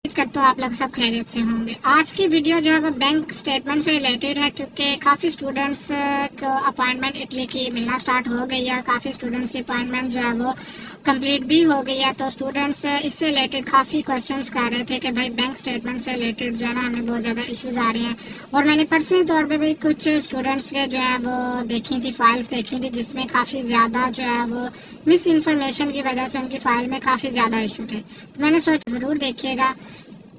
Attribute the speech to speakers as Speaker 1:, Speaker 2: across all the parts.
Speaker 1: करता हूँ आप लोग सब खैरियत से होंगे। आज की वीडियो जो है वो बैंक स्टेटमेंट से रिलेटेड है, क्योंकि काफ़ी स्टूडेंट्स को अपॉइंटमेंट इटली की मिलना स्टार्ट हो गई है। काफ़ी स्टूडेंट्स की अपॉइंटमेंट जो है वो कंप्लीट भी हो गई है। तो स्टूडेंट्स इससे रिलेटेड काफ़ी क्वेश्चंस कर रहे थे कि भाई बैंक स्टेटमेंट से रिलेटेड जो है ना हमें बहुत ज़्यादा इश्यूज आ रहे हैं। और मैंने पर्सनली तौर पर भी कुछ स्टूडेंट्स के जो है वो देखी थी, फाइल्स देखी थी, जिसमें काफ़ी ज़्यादा जो है वो मिस इन्फॉर्मेशन की वजह से उनकी फाइल में काफ़ी ज़्यादा इशू थे। तो मैंने सोचा ज़रूर देखिएगा,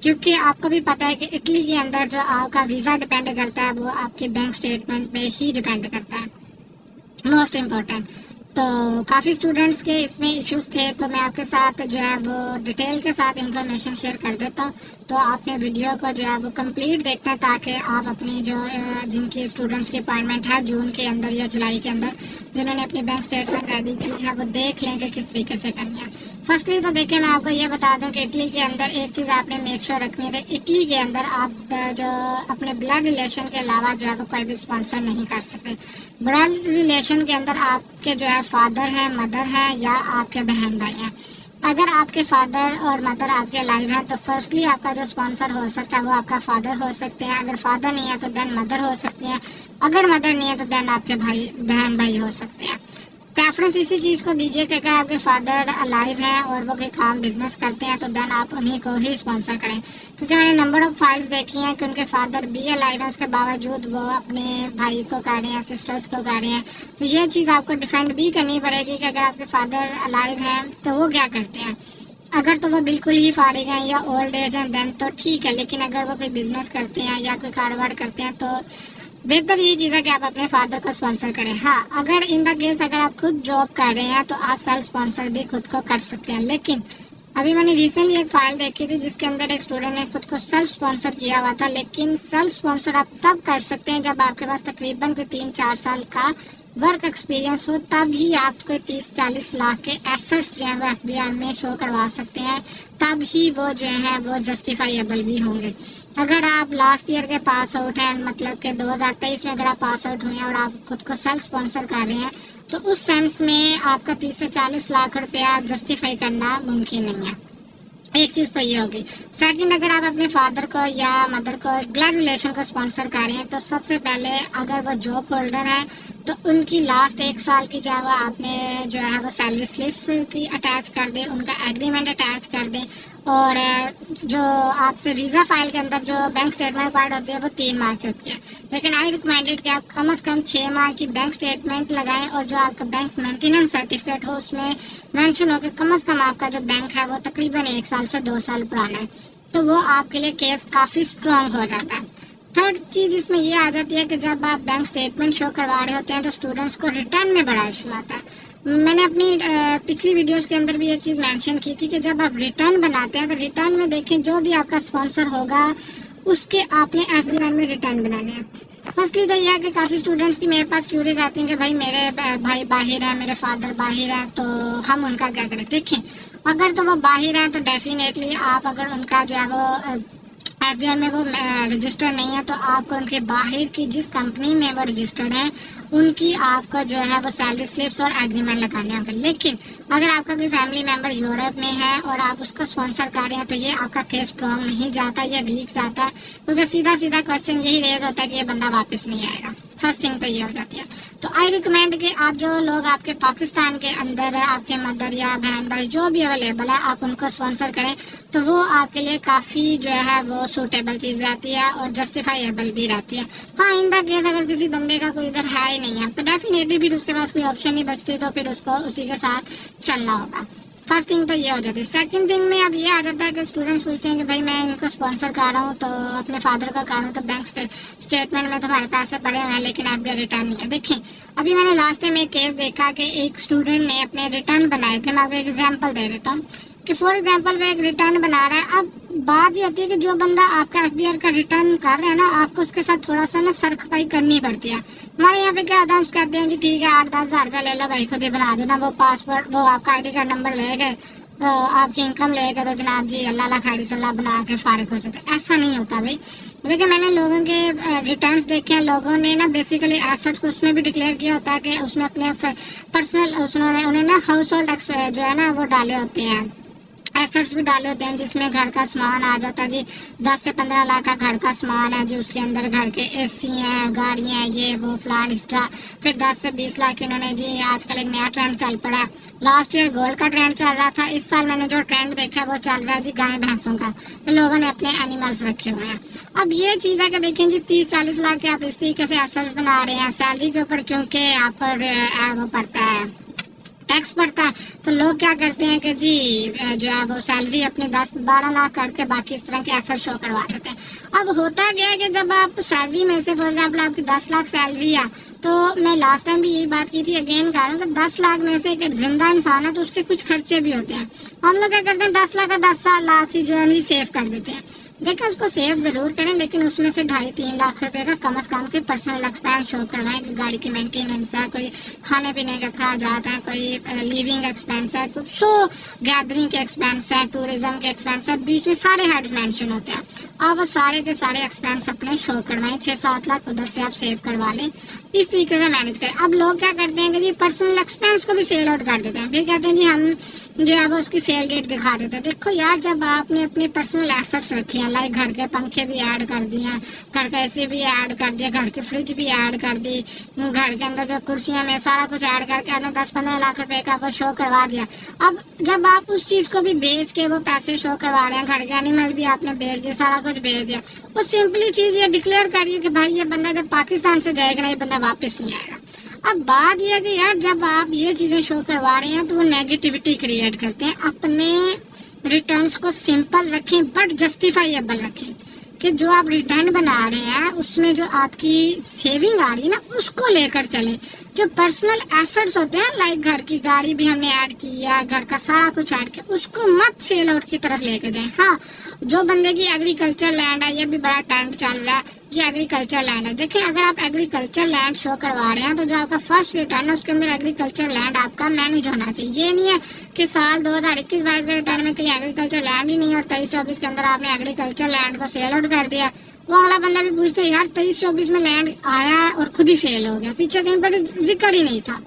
Speaker 1: क्योंकि आपको भी पता है कि इटली के अंदर जो आपका वीज़ा डिपेंड करता है वो आपके बैंक स्टेटमेंट पे ही डिपेंड करता है। Most important. तो काफ़ी स्टूडेंट्स के इसमें इश्यूज थे, तो मैं आपके साथ जो है वो डिटेल के साथ इंफॉर्मेशन शेयर कर देता हूँ। तो आपने वीडियो को जो है वो कंप्लीट देखना, ताकि आप अपनी जो जिनकी स्टूडेंट्स की अपॉइंटमेंट है जून के अंदर या जुलाई के अंदर, जिन्होंने अपनी बैंक स्टेटमेंट रेडी की है, वो देख लें कि किस तरीके से करनी है। फर्स्टली तो देखिए, मैं आपको ये बता दूं कि इटली के अंदर एक चीज़ आपने मेक श्योर रखनी है कि इटली के अंदर आप जो अपने ब्लड रिलेशन के अलावा जो है वो कोई भी स्पॉन्सर नहीं कर सकते। ब्लड रिलेशन के अंदर आपके जो है फादर है, मदर है, या आपके बहन भाई हैं। अगर आपके फादर और मदर आपके अलाइव हैं तो फर्स्टली आपका जो स्पॉन्सर हो सकता है वो आपका फादर हो सकते हैं। अगर फादर नहीं है तो देन मदर हो सकती हैं। अगर मदर नहीं है तो देन आपके बहन भाई हो सकते हैं। प्रेफरेंस इसी चीज़ को दीजिए कि अगर आपके फादर अलाइव हैं और वो कोई काम बिजनेस करते हैं तो देन आप उन्हीं को ही स्पॉन्सर करें, क्योंकि मैंने नंबर ऑफ फाइल्स देखी हैं कि उनके फादर भी अलाइव हैं, उसके बावजूद वो अपने भाई को कर रहे हैं, सिस्टर्स को कर रहे हैं। तो ये चीज़ आपको डिफेंड भी करनी पड़ेगी कि अगर आपके फादर अलाइव हैं तो वो क्या करते हैं। अगर तो वो बिल्कुल ही फारिग हैं या ओल्ड एज हैं देन तो ठीक है, लेकिन अगर वो कोई बिजनेस करते हैं या कोई कारोबार करते हैं तो बेहतर ये चीज़ है कि आप अपने फादर को स्पॉन्सर करें। हाँ, अगर इन द केस अगर आप खुद जॉब कर रहे हैं तो आप सेल्फ स्पॉन्सर भी खुद को कर सकते हैं। लेकिन अभी मैंने रिसेंटली एक फाइल देखी थी जिसके अंदर एक स्टूडेंट ने खुद को सेल्फ स्पॉन्सर किया हुआ था, लेकिन सेल्फ स्पॉन्सर आप तब कर सकते हैं जब आपके पास तकरीबन कोई 3-4 साल का वर्क एक्सपीरियंस हो, तब ही आप कोई 30-40 लाख के एसेट्स जो है वो FBI में शो करवा सकते हैं, तब ही वो जो है वो जस्टिफाइबल भी होंगे। अगर आप लास्ट ईयर के पास आउट हैं, मतलब कि 2023 में अगर आप पास आउट हुए हैं और आप खुद को सेल्फ स्पॉन्सर कर रहे हैं तो उस सेंस में आपका 30 से 40 लाख रुपया जस्टिफाई करना मुमकिन नहीं है। एक चीज तो ये होगी। सेकंड, अगर आप अपने फादर को या मदर को ब्लड रिलेशन को स्पॉन्सर कर रहे हैं तो सबसे पहले अगर वो जॉब होल्डर है तो उनकी लास्ट 1 साल की जो है वो आपने जो है वो सैलरी स्लिप्स की अटैच कर दें, उनका एग्रीमेंट अटैच कर दें। और जो आपसे वीज़ा फाइल के अंदर जो बैंक स्टेटमेंट पार्ट होती है वो 3 माह की होती है, लेकिन आई रिकमेंडेड कि आप कम से कम 6 माह की बैंक स्टेटमेंट लगाएं और जो आपका बैंक मेंटेनेंस सर्टिफिकेट हो उसमें मेंशन हो कि कम से कम आपका जो बैंक है वो तकरीबन 1 साल से 2 साल पुराना है, तो वो आपके लिए केस काफ़ी स्ट्रॉन्ग हो जाता है। थर्ड चीज इसमें ये आ जाती है कि जब आप बैंक स्टेटमेंट शो करवा रहे होते हैं तो स्टूडेंट्स को रिटर्न में बड़ा इशू आता है। मैंने अपनी पिछली वीडियोस के अंदर भी ये चीज मेंशन की थी कि जब आप रिटर्न बनाते हैं तो रिटर्न में देखें जो भी आपका स्पॉन्सर होगा उसके आपने FBI में रिटर्न बनाने हैं। फर्स्टली तो यह है कि काफ़ी स्टूडेंट्स की मेरे पास क्यूरीज आती हैं कि भाई मेरे भाई बाहर है, मेरे फादर बाहर है, तो हम उनका क्या करें। देखें, अगर तो वो बाहर है तो डेफिनेटली आप अगर उनका जो है वो FBI में वो रजिस्टर नहीं है तो आपको उनके बाहर की जिस कंपनी में वो रजिस्टर्ड है उनकी आपको जो है वो सैलरी स्लिप्स और एग्रीमेंट लगाने होंगे। लेकिन अगर आपका कोई फैमिली मेंबर यूरोप में है और आप उसको स्पॉन्सर कर रहे हैं तो ये आपका केस स्ट्रॉन्ग नहीं जाता, ये वीक जाता है, क्योंकि सीधा सीधा क्वेश्चन यही रेज होता है कि ये बंदा वापस नहीं आएगा। फर्स्ट थिंग तो ये हो जाती है। तो आई रिकमेंड कि आप जो लोग आपके पाकिस्तान के अंदर है, आपके मदर या बहन भाई जो भी अवेलेबल है, आप उनको स्पॉन्सर करें तो वो आपके लिए काफ़ी जो है वो सूटेबल चीज़ रहती है और जस्टिफाइबल भी रहती है। हाँ, इन द केस अगर किसी बंदे का कोई इधर है ही नहीं है तो डेफिनेटली फिर उसके पास कोई ऑप्शन नहीं बचती, तो फिर उसको उसी के साथ चलना होगा। फर्स्ट थिंग तो ये हो जाती है। सेकंड थिंग में अब ये आ जाता है कि स्टूडेंट्स पूछते हैं कि भाई मैं इनको स्पॉन्सर कर रहा हूँ तो अपने फादर का कर रहा हूँ तो बैंक स्टेटमेंट में तुम्हारे पैसे पड़े हुए हैं लेकिन आपका रिटर्न नहीं है। देखिए, अभी मैंने लास्ट टाइम एक केस देखा कि एक स्टूडेंट ने अपने रिटर्न बनाए थे। मैं आपको एक एग्जाम्पल दे देता हूँ कि फॉर एग्जाम्पल वो एक रिटर्न बना रहा है। अब बात ये होती है कि जो बंदा आपका FBI का रिटर्न कर रहा है ना, आपको उसके साथ थोड़ा सा ना सरखपाई करनी पड़ती है। हमारे यहाँ पे क्या होता है, कहते हैं जी ठीक है 8-10 हज़ार रुपया ले लो भाई, खुद ही बना देना, वो पासवर्ड वो आपका ID कार्ड नंबर ले गए, तो आपकी इनकम ले गए तो जनाब जी अल्लाह खैर सल्ला बना के फारिग हो जाते। ऐसा नहीं होता भाई। देखिए, मैंने लोगों के रिटर्न्स देखे हैं, लोगों ने ना बेसिकली एसेट्स को उसमें भी डिक्लेयर किया होता है कि उसमें अपने पर्सनल उन्होंने ना हाउस होल्ड जो है ना वो डाले होते हैं एसेट्स भी डाले होते हैं जिसमें घर का सामान आ जाता है जी। 10 से 15 लाख का घर का सामान है जी, उसके अंदर घर के एसी हैं, गाड़ियां, ये वो फ्लान एक्स्ट्रा। फिर 10 से 20 लाख की उन्होंने जी, आजकल एक नया ट्रेंड चल पड़ा है, लास्ट ईयर गोल्ड का ट्रेंड चल रहा था, इस साल मैंने जो ट्रेंड देखा वो चल रहा है जी गाय भैंसों का, तो लोगों ने अपने एनिमल्स रखे हुए हैं। अब ये चीज है कि देखें जी 30-40 लाख के आप इस तरीके से एसेट्स बना रहे हैं सैलरी के ऊपर, क्योंकि आप पर वो पड़ता है, टैक्स पड़ता है, तो लोग क्या करते हैं कि जी जो है वो सैलरी अपने 10-12 लाख करके बाकी इस तरह के एसेट शो करवा देते हैं। अब होता क्या है कि जब आप सैलरी में से फॉर एग्जाम्पल आपकी 10 लाख सैलरी है, तो मैं लास्ट टाइम भी यही बात की थी, अगेन कह रहा हूँ कि 10 लाख में से एक जिंदा इंसान है तो उसके कुछ खर्चे भी होते हैं। हम लोग क्या करते हैं 10 लाख का 10 लाख की जो है सेव कर देते हैं। देखिए उसको सेव जरूर करें, लेकिन उसमें से 2.5-3 लाख रुपए का कम से कम के पर्सनल एक्सपेंस शो करवाएं कि गाड़ी की मेंटेनेंस है, कोई खाने पीने का खर्च है, कोई लिविंग एक्सपेंस है, कुछ गैदरिंग के एक्सपेंस है, टूरिज्म के एक्सपेंस है, बीच में सारे हेड्स मेंशन होते हैं। आप वो सारे के सारे एक्सपेंस अपने शो करवाएं, 6-7 लाख उधर से आप सेव करवा लें, इस तरीके से मैनेज करें। अब लोग क्या करते हैं कि जी पर्सनल एक्सपेंस को भी सेल आउट कर देते हैं, फिर कहते हैं जी हम जो है वो उसकी सेल डेट दिखा देते हैं। देखो यार, जब आपने अपने पर्सनल एसेट्स रखे हैं, लाइक घर के पंखे भी ऐड कर दिए, घर का एसी भी ऐड कर दिया, घर की फ्रिज भी ऐड कर दी, घर के अंदर जो कुर्सियां में सारा कुछ ऐड करके आपने 10-15 लाख रुपए का वो शो करवा दिया। अब जब आप उस चीज को भी बेच के वो पैसे शो करवा रहे हैं, घर के एनिमल भी आपने बेच दिया, सारा कुछ बेच दिया, वो सिंपली चीज ये डिक्लेयर करिए कि भाई ये बंदा जब पाकिस्तान से जाएगा ना, ये बंदा वापस नहीं आएगा। अब बात यह है कि यार जब आप ये चीजें शो करवा रहे हैं तो वो नेगेटिविटी क्रिएट करते हैं। अपने रिटर्न्स को सिंपल रखें बट जस्टिफाइएबल रखें, कि जो आप रिटर्न बना रहे हैं उसमें जो आपकी सेविंग आ रही है ना, उसको लेकर चलें। जो पर्सनल एसेट्स होते हैं, लाइक घर की गाड़ी भी हमने ऐड की है, घर का सारा कुछ ऐड किया, उसको मत सेल आउट की तरफ लेकर जाएं। हाँ, जो बंदे की एग्रीकल्चर लैंड है, ये भी बड़ा ट्रेंड चल रहा है, ये एग्रीकल्चर लैंड है। देखिए अगर आप एग्रीकल्चर लैंड शो करवा रहे हैं तो जो आपका फर्स्ट रिटर्न है उसके अंदर एग्रीकल्चर लैंड आपका मैनेज होना चाहिए। ये नहीं है कि साल 2021-22 के रिटर्न में कहीं एग्रीकल्चर लैंड ही नहीं है और 23-24 के अंदर आपने एग्रीकल्चर लैंड को सेल आउट कर दिया। वो अगला बंदा भी पूछता है यार 23-24 में लैंड आया है और खुद ही सेल हो गया, पीछे कहीं पर जिक्र ही नहीं था।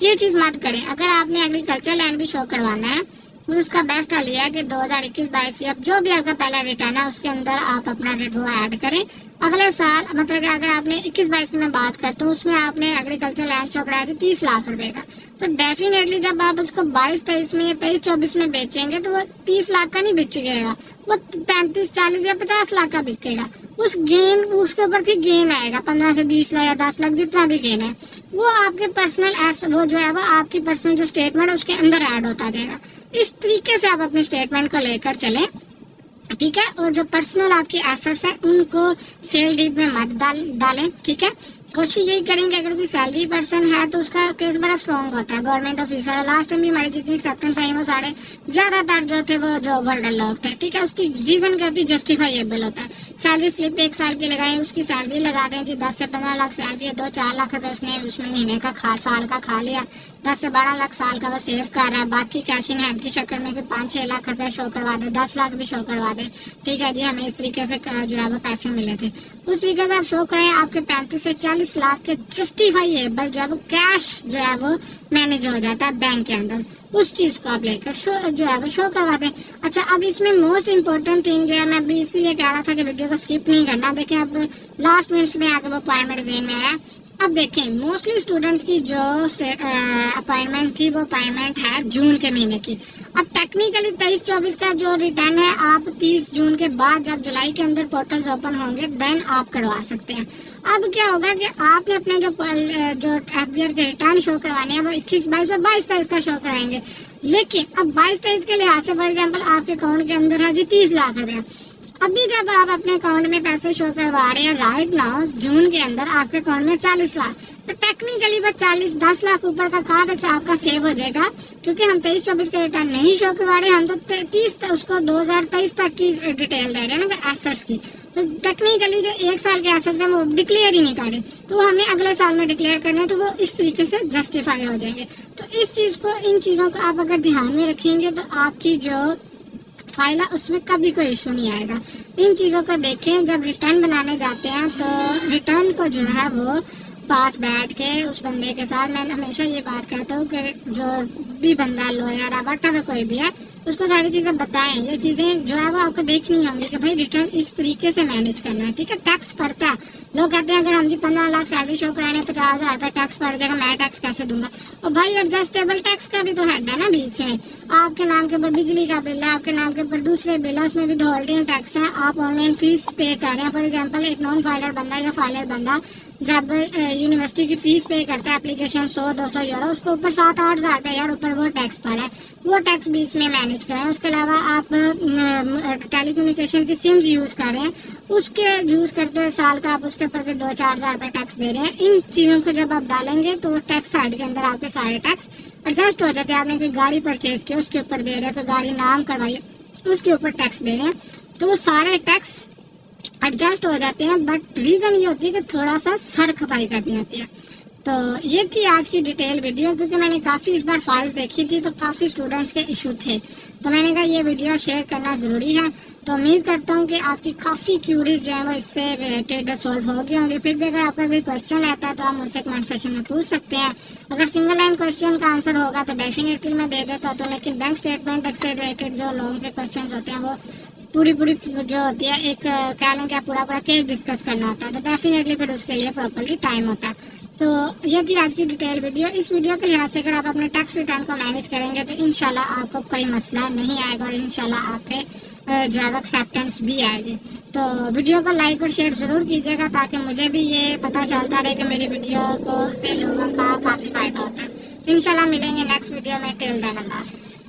Speaker 1: ये चीज मत करें। अगर आपने एग्रीकल्चर लैंड भी शो करवाना है तो उसका बेस्ट हल यह है कि 2021-22 या जो भी आपका पहला रिटर्न है उसके अंदर आप अपना वो ऐड करें। अगले साल मतलब कि अगर आपने 21-22 की मैं बात करता हूँ, उसमें आपने एग्रीकल्चर लैंड शो कराया था 30 लाख रुपए का, तो डेफिनेटली जब आप उसको 22-23 में या 23-24 में बेचेंगे तो वो 30 लाख का नहीं बिकेगा, वो 35-40 या 50 लाख का बिकेगा। उस गेन उसके ऊपर फिर गेन आएगा 15 से 20 लाख या 10 लाख जितना भी गेन है, वो आपके पर्सनल वो जो है वो आपकी पर्सनल जो स्टेटमेंट है उसके अंदर ऐड होता जाएगा। इस तरीके से आप अपने स्टेटमेंट को लेकर चलें, ठीक है। और जो पर्सनल आपकी एसेट्स है उनको सेल डीड में मत डालें, ठीक है। कोशिश यही करेंगे, अगर कोई सैलरी पर्सन है तो उसका केस बड़ा स्ट्रॉन्ग होता है, गवर्नमेंट ऑफिसर है। लास्ट टाइम भी हमारी जितनी एक्सेप्टेंस आई वो सारे ज्यादातर जो थे वो जॉब होल्डर लोग थे, ठीक है। उसकी रीजन क्या होती है, जस्टिफाइएबल होता है। सैलरी स्लिप 1 साल की लगाए, उसकी सैलरी लगा दें कि 10 से 15 लाख सैलरी है, 2-4 लाख रुपए उसने उसमें महीने का साल का खा लिया, 10 से 12 लाख साल का वो सेव कर रहा है, बाकी कैश इन हैंड की शक्ल में 5-6 लाख रुपए शो करवा दे, 10 लाख भी शो करवा दे, ठीक है जी, हमें इस तरीके से जो है वो पैसे मिले थे, उस तरीके से आप शो करें। आपके 35 से 40 लाख के जस्टिफाइएबल जो है वो कैश जो है वो मैनेज हो जाता है बैंक के अंदर, उस चीज को आप लेकर जो है वो शो करवा दें। अच्छा, अब इसमें मोस्ट इम्पोर्टेंट थिंग जो है, मैं अभी इसीलिए कह रहा था कि वीडियो को स्किप नहीं करना, देखें अब लास्ट मिनट्स में आगे वो पॉइंट मेरे ज़हन में आया। अब देखें मोस्टली स्टूडेंट्स की जो अपॉइंटमेंट थी वो अपॉइंटमेंट है जून के महीने की। अब टेक्निकली 23-24 का जो रिटर्न है आप 30 जून के बाद जब जुलाई के अंदर पोर्टल्स ओपन होंगे देन आप करवा सकते हैं। अब क्या होगा कि आपने अपने जो एफबीआर के रिटर्न शो करवाने हैं वो 21-22 और 22-23 का शो कराएंगे, लेकिन अब 22-23 के लिहाज से फॉर एग्जाम्पल आपके अकाउंट के अंदर है जी 30 लाख रुपया। अभी जब आप अपने अकाउंट में पैसे शो करवा रहे हैं राइट नाउ जून के अंदर आपके अकाउंट में 40 लाख, तो टेक्निकली वो 10 लाख ऊपर का कार्ड आपका सेव हो जाएगा, क्योंकि हम 23-24 के रिटर्न नहीं शो करवा रहे, हम तो 30 उसको 2023 तक की डिटेल दे रहे हैं ना एसेट्स की, तो टेक्निकली जो 1 साल के एसेट्स हैं वो डिक्लेयर ही नहीं कर रहे, तो हमने अगले साल में डिक्लेयर करने तो वो इस तरीके से जस्टिफाई हो जाएंगे। तो इस चीज को, इन चीजों को आप अगर ध्यान में रखेंगे तो आपकी जो फाइल है उसमें कभी कोई इशू नहीं आएगा। इन चीजों को देखें, जब रिटर्न बनाने जाते हैं तो रिटर्न को जो है वो पास बैठ के उस बंदे के साथ, मैं हमेशा ये बात कहता हूँ कि जो भी बंदा लॉयर है वट कोई भी है, उसको सारी चीजें बताएं। ये चीजें जो है वो आपको देखनी होंगी कि भाई रिटर्न इस तरीके से मैनेज करना है, ठीक है। टैक्स पड़ता है, लोग कहते हैं अगर हम जी 15 लाख सैलरी शो कराने 50,000 रुपए टैक्स पड़ जाएगा, मैं टैक्स कैसे दूंगा। और भाई एडजस्टेबल टैक्स का भी तो हेड है ना बीच में, आपके नाम के ऊपर बिजली का बिल है, आपके नाम के ऊपर दूसरे बिल है, उसमें भी होल्डिंग टैक्स है, आप ऑनलाइन फीस पे कर रहे हैं। फॉर एग्जाम्पल एक नॉन फाइलर बंदा या फाइलर बंदा जब यूनिवर्सिटी की फीस पे करता है एप्लीकेशन 100-200 यूरो, उसके ऊपर 7-8 हजार रुपए यार ऊपर वो टैक्स पड़ा है, वो टैक्स बीच में मैनेज करें। उसके अलावा आप टेलीकम्युनिकेशन की सिम्स यूज कर रहे हैं, उसके यूज करते हुए साल का आप उसके ऊपर के 2-4 हजार रुपए टैक्स दे रहे हैं। इन चीजों को जब आप डालेंगे तो वो टैक्स साइड के अंदर आपके सारे टैक्स एडजस्ट हो जाते हैं। आपने कोई गाड़ी परचेज की उसके ऊपर दे रहे हैं, कोई गाड़ी नाम करवाई उसके ऊपर टैक्स दे रहे हैं, तो वो सारे टैक्स एडजस्ट हो जाते हैं। बट रीजन ये होती है कि थोड़ा सा सर खपाई करनी होती है। तो ये थी आज की डिटेल वीडियो, क्योंकि मैंने काफी इस बार फाइल्स देखी थी तो काफी स्टूडेंट्स के इशू थे, तो मैंने कहा ये वीडियो शेयर करना जरूरी है। तो उम्मीद करता हूँ कि आपकी काफी क्यूरीज जो है वो इससे रिलेटेड सॉल्व हो गए होंगे। फिर भी अगर आपका कोई क्वेश्चन रहता है तो आप मुझसे कमेंट सेक्शन में पूछ सकते हैं। अगर सिंगल लाइन क्वेश्चन का आंसर होगा तो डेफिनेटली मैं दे देता, तो लेकिन बैंक स्टेटमेंट से रिलेटेड जो लोगों के क्वेश्चन होते हैं वो पूरी जो होती है एक कह लें क्या पूरा केस डिस्कस करना होता है, तो डेफिनेटली फिर उसके लिए प्रॉपर्ली टाइम होता है। तो ये थी आज की डिटेल वीडियो। इस वीडियो के लिहाज से अगर आप अपने टैक्स रिटर्न को मैनेज करेंगे तो इंशाल्लाह आपको कोई मसला नहीं आएगा और इंशाल्लाह आपके जो है एक्सेप्टेंस भी आएगी। तो वीडियो को लाइक और शेयर जरूर कीजिएगा ताकि मुझे भी ये पता चलता रहे कि मेरी वीडियो को से लोगों का काफी फायदा होता है। तो इंशाल्लाह मिलेंगे नेक्स्ट वीडियो में। टिल देन अल्लाह हाफिज़।